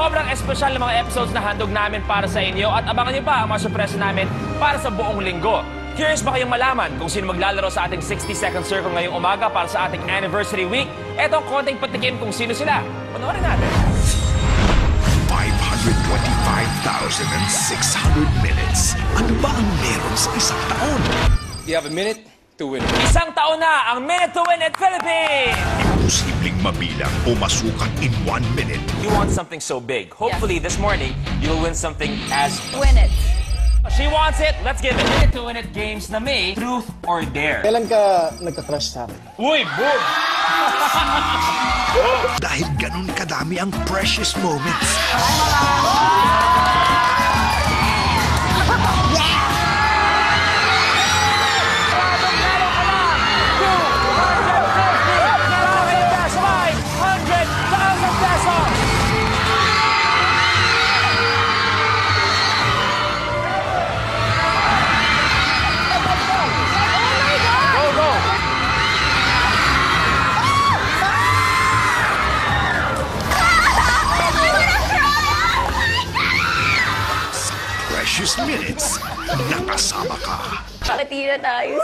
Sobrang espesyal ng mga episodes na handog namin para sa inyo at abangan niyo pa ang mga sorpresa namin para sa buong linggo. Curious ba kayong malaman kung sino maglalaro sa ating 60-second circle ngayong umaga para sa ating anniversary week? Eto ang konting patikim kung sino sila. Panoorin natin. 525,600 minutes. Ano ba ang meron sa isang taon? You have a minute to win it. Isang taon na ang Minute to Win It Philippines! Imposibleng mabilang o masukat in 1 minute. You want something so big. Hopefully this morning, you will win something as... Win it. She wants it. Let's give it. Minute to Win It games na may truth or dare. Kailan ka nagka-crush sa akin? Uy, boom! Dahil ganun kadami ang precious moments. Precious minutes, nakasama ka. Bakit hindi na tayo,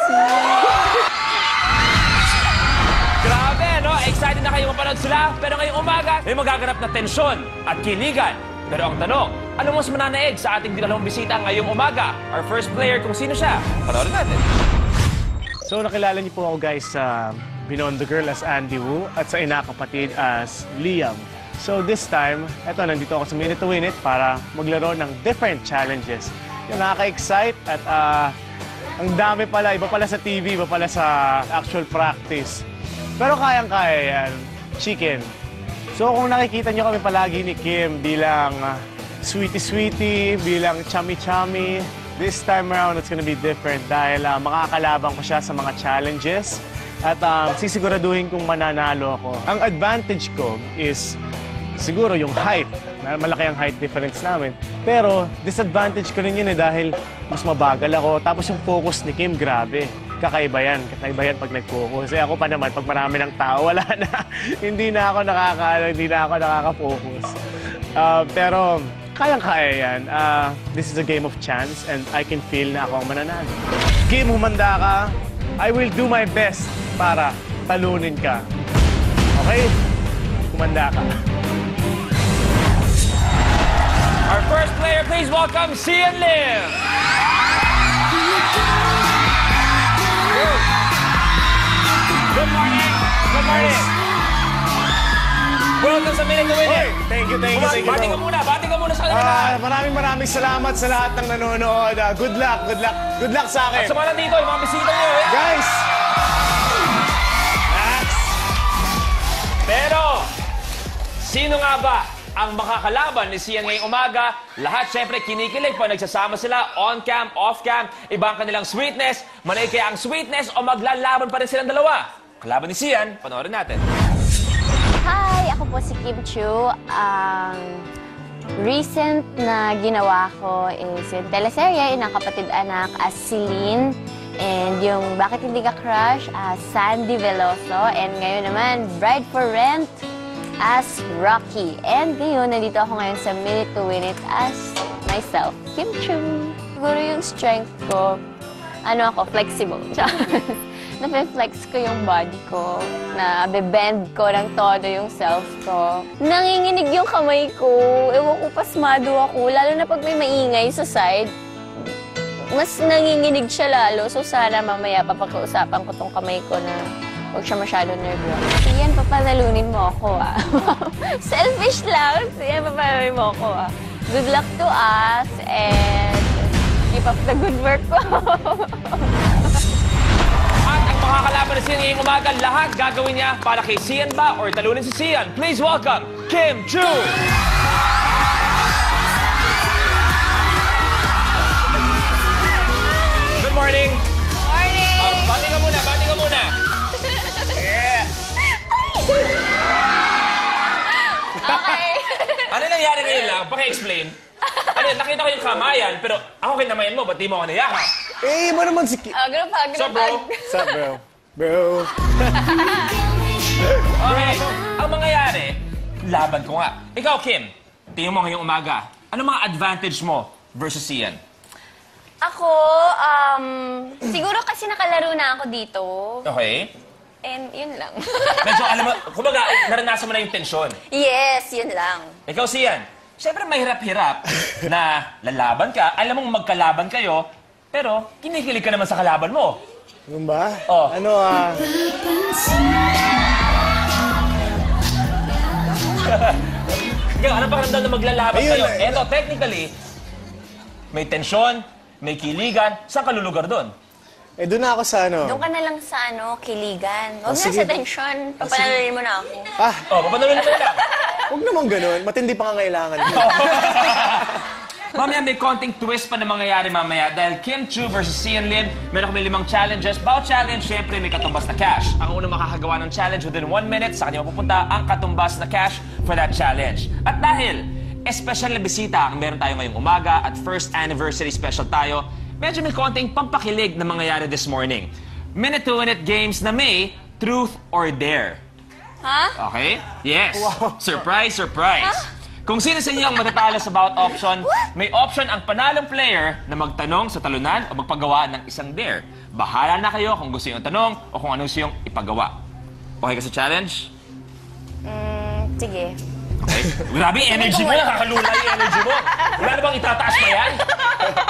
Grabe, no? Excited na kayo mapanood sila. Pero ngayong umaga, may magaganap na tensyon at kinigan. Pero ang tanong, ano mas mananaig sa ating dinalawang bisita ngayong umaga? Our first player, kung sino siya. Panoorin natin. So, nakilala niyo po ako guys sa Beyond the Girl as Andy Wu at sa Inakapatid as Liam. So this time, eto, nandito ako sa Minute to Win It para maglaro ng different challenges. Yung nakaka-excite at ang dami pala, iba pala sa TV, iba pala sa actual practice. Pero kayang-kaya yan, chicken. So kung nakikita nyo kami palagi ni Kim bilang sweetie-sweetie, bilang chummy-chummy, this time around it's gonna be different dahil makakalabang ko siya sa mga challenges at sisiguraduhin kong mananalo ako. Ang advantage ko is siguro yung height. Malaki ang height difference namin. Pero disadvantage ko rin yun dahil mas mabagal ako. Tapos yung focus ni Kim, grabe. Kakaiba yan. Kakaiba yan pag nag-focus. Ako pa naman, pag marami ng tao, wala na. Hindi na ako nakaka-focus. Pero kayang-kaya yan. This is a game of chance and I can feel na ako ang mananalo. Kim, humanda ka. I will do my best para talunin ka. Okay? Humanda ka. Our first player, please welcome Sian Lim. Good morning. Good morning. Welcome sa Minute to Win It. Thank you. Bati ka muna sa kanila. Maraming salamat sa lahat ng nanonood. Good luck sa akin. Sa mga nandito, yung mga bisita nyo. Guys! Pero, sino nga ba ang makakalaban ni Sian ngayong umaga? Lahat syempre kinikilig pa nagsasama sila on-cam, off-cam. Iba ang kanilang sweetness. Manay kaya ang sweetness o maglalaban pa rin silang dalawa? Kalaban ni Sian, panoorin natin. Hi! Ako po si Kim Chu. Ang recent na ginawa ko is yung teleserye, Inakapatid Anak as Celine. And yung Bakit Hindi Ka Crush as Sandy Veloso. And ngayon naman, Bride for Rent as Rocky. And ngayon, nandito ako ngayon sa Minute to Win It as myself, Kim Chu. Siguro yung strength ko, flexible. Nape-flex ko yung body ko, na-bend ko ng todo yung self ko. Nanginginig yung kamay ko, ewan ko, pasmado ako, lalo na pag may maingay sa side. Mas nanginginig siya lalo, so sana mamaya papag-uusapan ko tong kamay ko na huwag siya masyado nervous. Siyan, papanalunin mo ako, Selfish lang. Siyan, papanalunin mo ako, Good luck to us and keep up the good work ko. At ang makakalaban ni Sian ngayong umaga, lahat gagawin niya para kay Sian ba or talunin si Sian. Please welcome Kim Chu! Good morning! Morning! Bati ka muna! Yeah! Okay. Ano nangyari ngayon lang? Paki-explain. Ano, nakita ko yung kamayan, pero ako kinamayan mo, ba't di mo ako nayakap? Iba naman si Kim. Group hug. So, bro? What's up, bro? Bro. Okay, ang mangyayari, laban ko nga. Ikaw, Kim, tingin mo ngayong umaga, ano mga advantage mo versus Sian? Ako, siguro kasi nakalaro na ako dito. Okay. And yun lang. Medyo, alam mo, kumbaga, naranasan mo na yung tensyon. Yes, yun lang. Ikaw, Sian, siyempre mahirap-hirap na lalaban ka, alam mong magkalaban kayo, pero kinikilig ka naman sa kalaban mo. Ano ba? Oh. Ano, Ikaw, ano pakiramdam na maglalaban Ayun, kayo? eh. Eto, technically, may tensyon, may kiligan, saan ka lulugar doon? doon na ako sa ano. Doon ka na lang sa kiligan. Huwag na sige. sa tensyon. Papanalorin mo na ako. Oh, papanuloy mo lang. Huwag naman ganun. Matindi pa kailangan ko. Mamaya may konting twist pa na mangyayari mamaya dahil Kim Chu versus Sian Lim, meron kami 5 challenges. Bawat challenge, syempre may katumbas na cash. Ang unang makakagawa ng challenge within 1 minute, sa kanya mapupunta ang katumbas na cash for that challenge. At dahil espesyal na bisita ang meron tayo ngayong umaga at first anniversary special tayo, medyo may konting pampakilig na mangyayari this morning. Minute-to-minute games na may truth or dare. Ha? Okay? Yes. Surprise, surprise. Kung sino sa inyo ang matatalo sa bawat option, may option ang panalong player na magtanong sa talunan o magpagawa ng isang dare. Bahala na kayo kung gusto yung tanong o kung ano gusto yung ipagawa. Okay ka sa challenge? Sige. Okay. Grabe, energy mo. Nakakalula yung energy mo. Wala na bang itataas pa yan?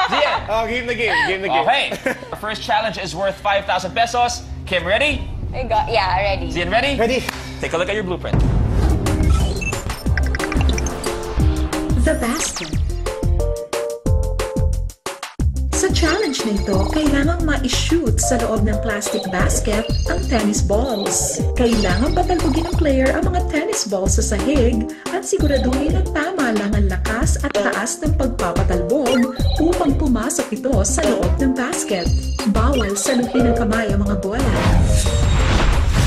Zian. Oh, game na game. Game na game. Okay. The first challenge is worth 5,000 pesos. Kim, ready? Yeah, ready. Zian, ready? Ready? Take a look at your blueprint. The basket. Sa challenge na ito, kailangang ma-shoot sa loob ng plastic basket ang tennis balls. Kailangan patalbogin ng player ang mga tennis balls sa sahig at siguraduhin na tama lang ang lakas at taas ng pagpapatalbog upang pumasok ito sa loob ng basket. Bawal saluhin ng kamay ang mga bola.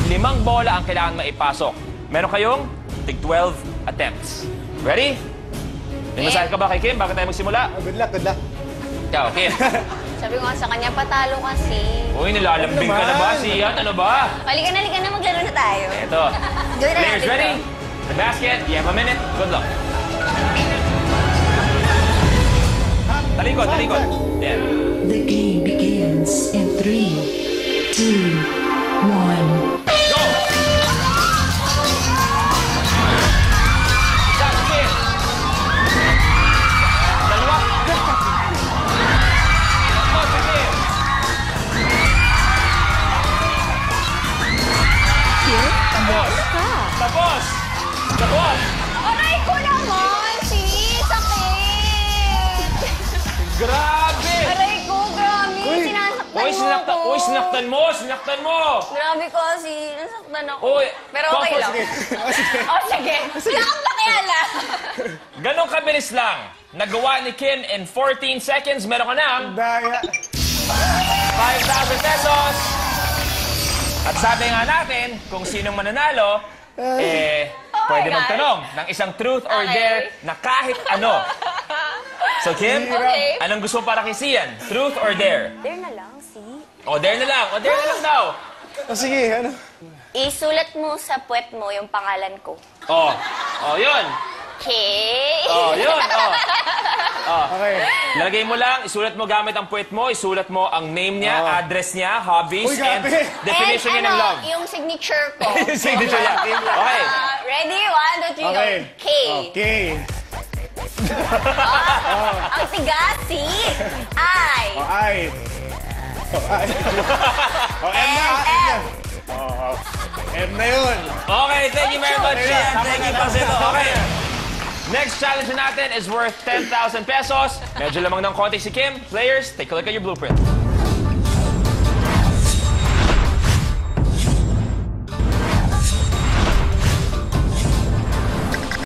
5 bola ang kailangan maipasok. Meron kayong tig 12 attempts. Ready? May masahe ka ba kay Kim? Bakit tayo magsimula? Good luck, good luck. Ikaw, Kim. Sabi ko nga sa kanya, patalo kasi. Uy, nilalambing ka na ba, Sian? Ano ba? Halika na, maglaro na tayo. Ito. Gawin na Players natin ready? to. The basket. You have a minute. Good luck. Talikod, talikod. There. The game begins in 3, 2, 1. Go! Isa, Kim. Dalawa. Tapos, sige. Tapos. Tapos. Tapos. Aray ko naman, sis! Sakit! Grabe! Aray ko, grabe! Sinasaktan mo ako! Sinaktan mo! Sinaktan mo! Grabe kasi, nasaktan ako. Uy, Pero okay lang. Oh, sige. Wala kang pakialam. Ganon kabilis lang. Nagawa ni Kim in 14 seconds. Meron ka ng Daya. 5,000 pesos. At sabi nga natin, kung sinong mananalo, pwede God. magtanong ng isang truth or Okay. dare na kahit ano. So, Kim, Okay. anong gusto mo para kay Sian? Truth or dare? There na lang, see? O, dare na lang. O, dare na lang daw. Oh, sige, ano? Isulat mo sa puwet mo yung pangalan ko. O, yun. Okay? O, yun. Okay. Lalagay mo lang, isulat mo gamit ang puwet mo, isulat mo ang name niya, address niya, hobbies, Uy, and grabe. definition niya ng love. Yung signature ko. Yung signature niya. Okay. Ready? 1, 2, 3, Okay. go. K. Okay. Ang tigas, C. I. Oh, ay. Oh, ay. Oh, M na. And M na. M. Oh, M na yun. Okay, thank you very much, Ayun, Sian. tama Thank na, you, tama Pasito. na. Okay. Next challenge natin is worth 10,000 pesos. Medyo lamang ng konti si Kim. Players, take a look at your blueprint.